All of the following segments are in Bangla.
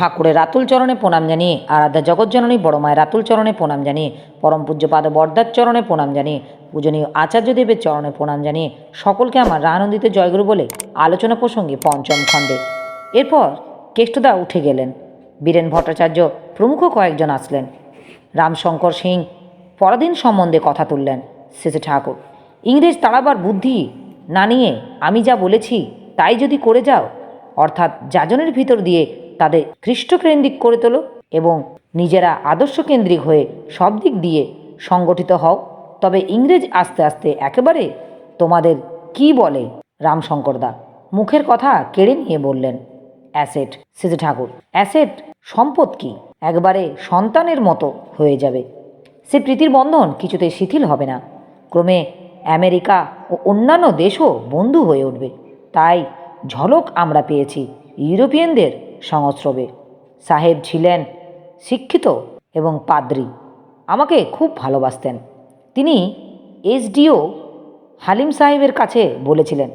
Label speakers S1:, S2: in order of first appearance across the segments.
S1: ঠাকুরের রাতুল চরণে প্রণাম জানিয়ে, আরাধ্যা জগৎজননী বড় মায়ের রাতুল চরণে প্রণাম জানিয়ে, পরম পূজ্যপাদ বরদার চরণে প্রণাম জানিয়ে, পূজনীয় আচার্যদেবের চরণে প্রণাম জানিয়ে সকলকে আমার রাহানন্দিত জয়গুরু বলে আলোচনা প্রসঙ্গে পঞ্চম খণ্ডে। এরপর কেষ্টদা উঠে গেলেন। বীরেন ভট্টাচার্য প্রমুখ কয়েকজন আসলেন। রামশঙ্কর সিং পরাধীন সম্বন্ধে কথা তুললেন। শেষে ঠাকুর, ইংরেজ তাড়াবার বুদ্ধি না নিয়ে আমি যা বলেছি তাই যদি করে যাও, অর্থাৎ যাজনের ভিতর দিয়ে তাদের খ্রিস্টকেন্দ্রিক করে তোলো এবং নিজেরা আদর্শকেন্দ্রিক হয়ে সব দিক দিয়ে সংগঠিত হও, তবে ইংরেজ আস্তে আস্তে একেবারে তোমাদের কি বলে। রামশঙ্করদা মুখের কথা কেড়ে নিয়ে বললেন, অ্যাসেট। শেষে ঠাকুর, অ্যাসেট সম্পদ কি, একবারে সন্তানের মতো হয়ে যাবে। সে প্রীতির বন্ধন কিছুতেই শিথিল হবে না। ক্রমে আমেরিকা ও অন্যান্য দেশও বন্ধু হয়ে উঠবে। তাই ঝলক আমরা পেয়েছি ইউরোপিয়ানদের সংস্রবে। সাহেব ছিলেন শিক্ষিত এবং পাদ্রী, আমাকে খুব ভালোবাসতেন। তিনি এসডিও হালিম সাহেবের কাছে বলেছিলেন,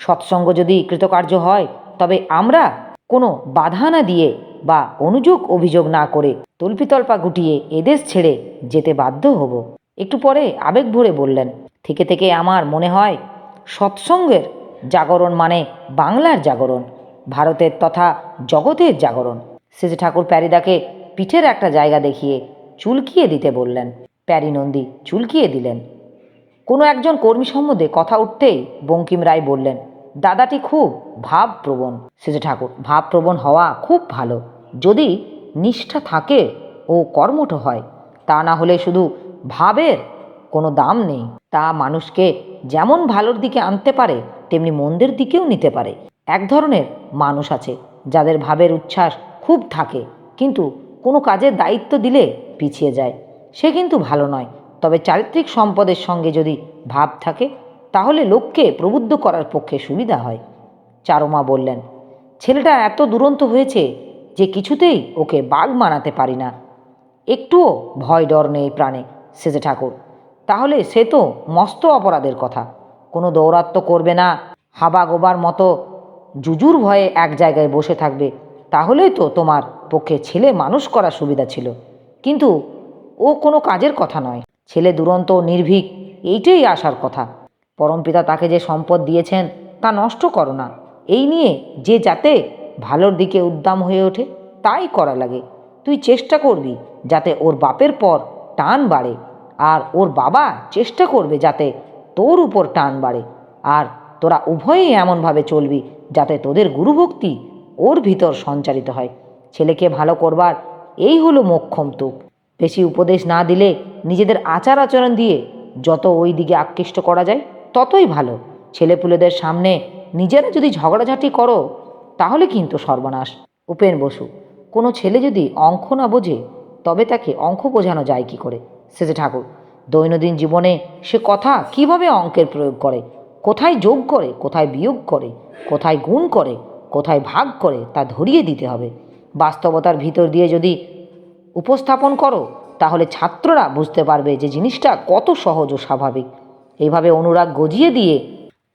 S1: সৎসঙ্গ যদি কৃতকার্য হয় তবে আমরা কোনো বাধা না দিয়ে বা অনুযোগ অভিযোগ না করে তল্পিতল্পা গুটিয়ে এদেশ ছেড়ে যেতে বাধ্য হব। একটু পরে আবেগ ভরে বললেন, থেকে থেকে আমার মনে হয় সৎসঙ্গের জাগরণ মানে বাংলার জাগরণ, ভারতের তথা জগতের জাগরণ। শেষে ঠাকুর প্যারিদাকে পিঠের একটা জায়গা দেখিয়ে চুলকিয়ে দিতে বললেন। প্যারিনন্দী চুলকিয়ে দিলেন। কোনো একজন কর্মী সম্বন্ধে কথা উঠতেই বঙ্কিম রায় বললেন, দাদাটি খুব ভাবপ্রবণ। শেষে ঠাকুর, ভাবপ্রবণ হওয়া খুব ভালো, যদি নিষ্ঠা থাকে ও কর্মঠ হয়। তা না হলে শুধু ভাবের কোনো দাম নেই। তা মানুষকে যেমন ভালোর দিকে আনতে পারে তেমনি মন্দের দিকেও নিতে পারে। এক ধরনের মানুষ আছে যাদের ভাবের উচ্ছ্বাস খুব থাকে, কিন্তু কোনো কাজের দায়িত্ব দিলে পিছিয়ে যায়। সে কিন্তু ভালো নয়। তবে চারিত্রিক সম্পদের সঙ্গে যদি ভাব থাকে তাহলে লোককে প্রবুদ্ধ করার পক্ষে সুবিধা হয়। চারমা বললেন, ছেলেটা এত দুরন্ত হয়েছে যে কিছুতেই ওকে বাঘ মানাতে পারি না। একটুও ভয় ডর নেই প্রাণে। শেষে ঠাকুর, তাহলে সে তো মস্ত অপরাধের কথা। কোনো দৌরাত্ম্য করবে না, হাবা গোবার মতো জুজুর ভয়ে এক জায়গায় বসে থাকবে। তাহলেই তো তোমার পক্ষে ছেলে মানুষ করা সুবিধা ছিল। কিন্তু ও কোনো কাজের কথা নয়। ছেলে দুরন্ত নির্ভীক, এইটাই আসার কথা। পরমপিতা তাকে যে সম্পদ দিয়েছেন তা নষ্ট করো না। এই নিয়ে যে যাতে ভালোর দিকে উদ্দাম হয়ে ওঠে তাই করা লাগে। তুই চেষ্টা করবি যাতে ওর বাপের পর টান বাড়ে, আর ওর বাবা চেষ্টা করবে যাতে তোর উপর টান বাড়ে। আর তোরা উভয়েই এমনভাবে চলবি যাতে তোদের গুরুভক্তি ওর ভিতর সঞ্চারিত হয়। ছেলেকে ভালো করবার এই হলো মোক্ষম তুক। বেশি উপদেশ না দিলে নিজেদের আচার আচরণ দিয়ে যত ওই দিকে আকৃষ্ট করা যায় ততই ভালো। ছেলেপুলেদের সামনে নিজেরা যদি ঝগড়াঝাটি করো তাহলে কিন্তু সর্বনাশ। উপেন বসু, কোনো ছেলে যদি অঙ্ক না বোঝে তবে তাকে অঙ্ক বোঝানো যায় কি করে? শেষে ঠাকুর, দৈনন্দিন জীবনে সে কথা কিভাবে অঙ্কের প্রয়োগ করে, কোথায় যোগ করে, কোথায় বিয়োগ করে, কোথায় গুণ করে, কোথায় ভাগ করে তা ধরিয়ে দিতে হবে। বাস্তবতার ভিতর দিয়ে যদি উপস্থাপন করো তাহলে ছাত্ররা বুঝতে পারবে যে জিনিসটা কত সহজ ও স্বাভাবিক। এইভাবে অনুরাগ গজিয়ে দিয়ে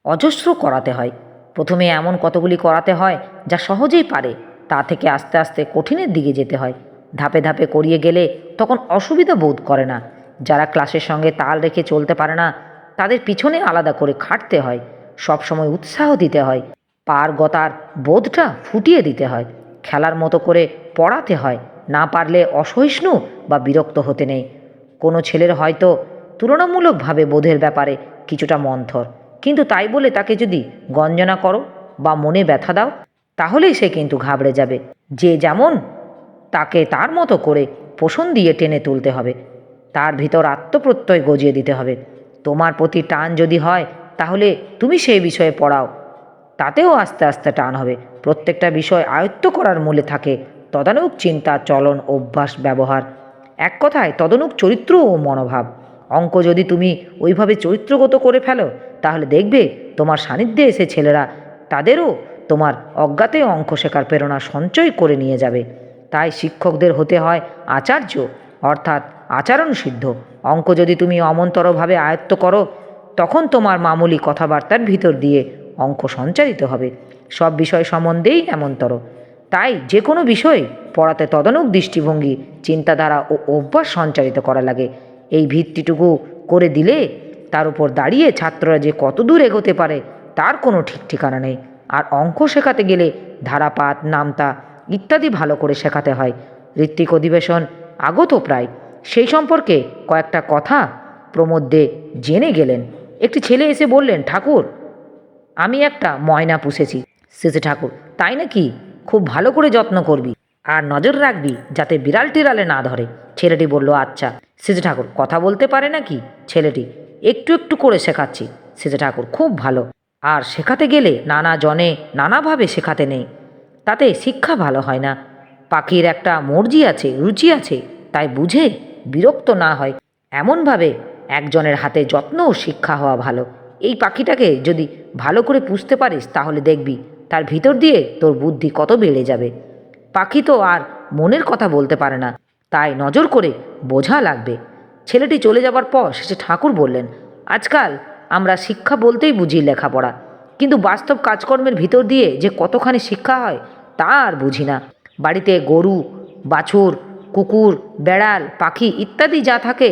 S1: অজস্র করাতে হয়। প্রথমে এমন কতগুলি করাতে হয় যা সহজেই পারে, তা থেকে আস্তে আস্তে কঠিনের দিকে যেতে হয়। ধাপে ধাপে করিয়ে গেলে তখন অসুবিধা বোধ করে না। যারা ক্লাসের সঙ্গে তাল রেখে চলতে পারে না তাদের পিছনে আলাদা করে খাটতে হয়, সবসময় উৎসাহ দিতে হয়, পারগতার বোধটা ফুটিয়ে দিতে হয়, খেলার মতো করে পড়াতে হয়। না পারলে অসহিষ্ণু বা বিরক্ত হতে নেই। কোনো ছেলের হয়তো তুলনামূলকভাবে বোধের ব্যাপারে কিছুটা মন্থর, কিন্তু তাই বলে তাকে যদি গঞ্জনা করো বা মনে ব্যথা দাও তাহলেই সে কিন্তু ঘাবড়ে যাবে। যে যেমন তাকে তার মতো করে পোষণ দিয়ে টেনে তুলতে হবে, তার ভিতর আত্মপ্রত্যয় গজিয়ে দিতে হবে। তোমার প্রতি টান যদি হয় তাহলে তুমি সেই বিষয়ে পড়াও, তাতেও আস্তে আস্তে টান হবে। প্রত্যেকটা বিষয় আয়ত্ত করার মূলে থাকে তদানুক চিন্তা, চলন, অভ্যাস, ব্যবহার, এক কথায় তদানুক চরিত্র ও মনোভাব। অঙ্ক যদি তুমি ওইভাবে চরিত্রগত করে ফেলো তাহলে দেখবে তোমার সান্নিধ্যে এসে ছেলেরা তাদেরও তোমার অজ্ঞাতে অঙ্ক শেখার প্রেরণা সঞ্চয় করে নিয়ে যাবে। তাই শিক্ষকদের হতে হয় আচার্য, অর্থাৎ আচরণ সিদ্ধ। অঙ্ক যদি তুমি অমন্তরভাবে আয়ত্ত করো তখন তোমার মামুলি কথাবার্তার ভিতর দিয়ে অঙ্ক সঞ্চারিত হবে। সব বিষয় সম্বন্ধেই এমনতর। তাই যে কোনো বিষয়ে পড়াতে তদানুক দৃষ্টিভঙ্গি, চিন্তাধারা ও অভ্যাস সঞ্চারিত করা লাগে। এই ভিত্তিটুকু করে দিলে তার উপর দাঁড়িয়ে ছাত্ররা যে কত দূর এগোতে পারে তার কোনো ঠিক ঠিকানা নেই। আর অঙ্ক শেখাতে গেলে ধারাপাত, নামতা ইত্যাদি ভালো করে শেখাতে হয়। ঋত্বিক অধিবেশন আগত প্রায়, সেই সম্পর্কে কয়েকটা কথা প্রমোদ দে জেনে গেলেন। একটি ছেলে এসে বললেন, ঠাকুর, আমি একটা ময়না পুষেছি। শেষে ঠাকুর, তাই নাকি? খুব ভালো করে যত্ন করবি আর নজর রাখবি যাতে বিড়াল টিড়ালে না ধরে। ছেলেটি বলল, আচ্ছা। শেষে ঠাকুর, কথা বলতে পারে নাকি? ছেলেটি, একটু একটু করে শেখাচ্ছি। শেষে ঠাকুর, খুব ভালো। আর শেখাতে গেলে নানা জনে নানাভাবে শেখাতে নেই, তাতে শিক্ষা ভালো হয় না। পাখির একটা মর্জি আছে, রুচি আছে, তাই বুঝে বিরক্ত না হয় এমনভাবে একজনের হাতে যত্ন ও শিক্ষা হওয়া ভালো। এই পাখিটাকে যদি ভালো করে পুষতে পারিস তাহলে দেখবি তার ভিতর দিয়ে তোর বুদ্ধি কত বেড়ে যাবে। পাখি তো আর মনের কথা বলতে পারে না, তাই নজর করে বোঝা লাগবে। ছেলেটি চলে যাবার পর শেষে ঠাকুর বললেন, আজকাল আমরা শিক্ষা বলতেই বুঝি লেখাপড়া, কিন্তু বাস্তব কাজকর্মের ভিতর দিয়ে যে কতখানি শিক্ষা হয় তা আর বুঝি না। বাড়িতে গরু, বাছুর, কুকুর, বেড়াল, পাখি ইত্যাদি যা থাকে,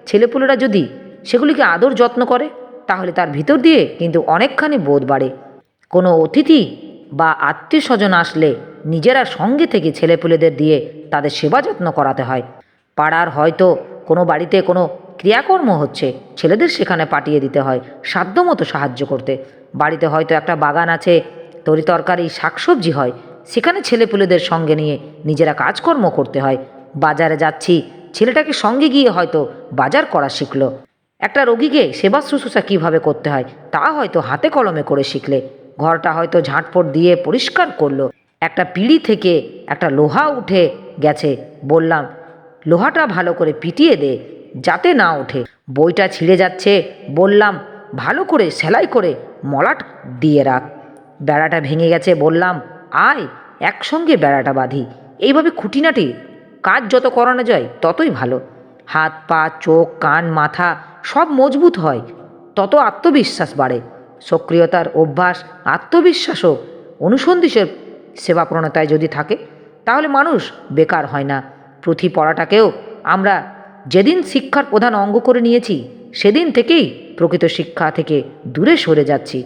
S1: ছেলেপুলেরা যদি সেগুলিকে আদর যত্ন করে তাহলে তার ভিতর দিয়ে কিন্তু অনেকখানি বোধ বাড়ে। কোনো অতিথি বা আত্মীয় স্বজন আসলে নিজেরা সঙ্গে থেকে ছেলেপুলেদের দিয়ে তাদের সেবা যত্ন করাতে হয়। পাড়ার হয়তো কোনো বাড়িতে কোনো ক্রিয়াকর্ম হচ্ছে, ছেলেদের সেখানে পাঠিয়ে দিতে হয় সাধ্যমতো সাহায্য করতে। বাড়িতে হয়তো একটা বাগান আছে, তরিতরকারি শাকসবজি হয়, সেখানে ছেলেপুলেদের সঙ্গে নিয়ে নিজেরা কাজকর্ম করতে হয়। বাজারে যাচ্ছি, ছেলেটাকে সঙ্গে গিয়ে হয়তো বাজার করা শিখলো। একটা রোগীকে সেবা শুশ্রূষা কীভাবে করতে হয় তা হয়তো হাতে কলমে করে শিখলে। ঘরটা হয়তো ঝাঁটপট দিয়ে পরিষ্কার করলো। একটা পিঁড়ি থেকে একটা লোহা উঠে গেছে, বললাম লোহাটা ভালো করে পিটিয়ে দে যাতে না ওঠে। বইটা ছিঁড়ে যাচ্ছে, বললাম ভালো করে সেলাই করে মলাট দিয়ে রাখ। বেড়াটা ভেঙে গেছে, বললাম আয় একসঙ্গে বেড়াটা বাঁধি। এইভাবে খুঁটিনাটি কাজ যত করানো যায় ততই ভালো। হাত, পা, চোখ, কান, মাথা সব মজবুত হয়, তত আত্মবিশ্বাস বাড়ে। সক্রিয়তার অভ্যাস, আত্মবিশ্বাসও অনুসন্ধিসের সেবাপ্রণতায় যদি থাকে তাহলে মানুষ বেকার হয় না। পুঁথি পড়াটাকেও আমরা যেদিন শিক্ষার প্রধান অঙ্গ করে নিয়েছি সেদিন থেকেই প্রকৃত শিক্ষা থেকে দূরে সরে যাচ্ছি।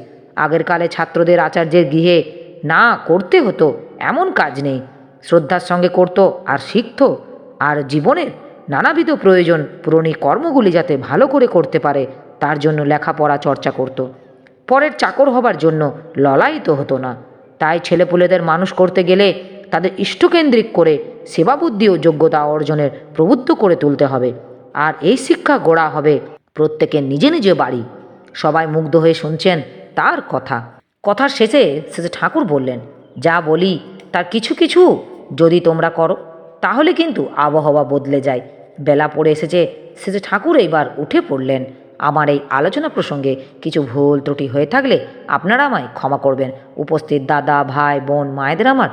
S1: আগের কালে ছাত্রদের আচার্যের গৃহে না করতে হতো এমন কাজ নেই, শ্রদ্ধার সঙ্গে করত আর শিখত। আর জীবনের নানাবিধ প্রয়োজন পূরণী কর্মগুলি যাতে ভালো করে করতে পারে তার জন্য লেখাপড়া চর্চা করত। পরের চাকর হবার জন্য ললায়িত হতো না। তাই ছেলেপুলেদের মানুষ করতে গেলে তাদের ইষ্টকেন্দ্রিক করে সেবাবুদ্ধি ও যোগ্যতা অর্জনের প্রবুদ্ধ করে তুলতে হবে। আর এই শিক্ষা গড়া হবে প্রত্যেকের নিজে নিজে বাড়ি। সবাই মুগ্ধ হয়ে শুনছেন তার কথা। কথার শেষে শেষে ঠাকুর বললেন, যা বলি তার কিছু কিছু যদি তোমরা করো তাহলে কিন্তু আবহাওয়া বদলে যায়। বেলা পড়ে এসেছে। শেষে ঠাকুর এইবার উঠে পড়লেন। আমার এই আলোচনা প্রসঙ্গে কিছু ভুল ত্রুটি হয়ে থাকলে আপনারা আমায় ক্ষমা করবেন। উপস্থিত দাদা, ভাই, বোন, মায়েদের আমার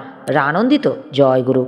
S1: আনন্দিত জয় গুরু।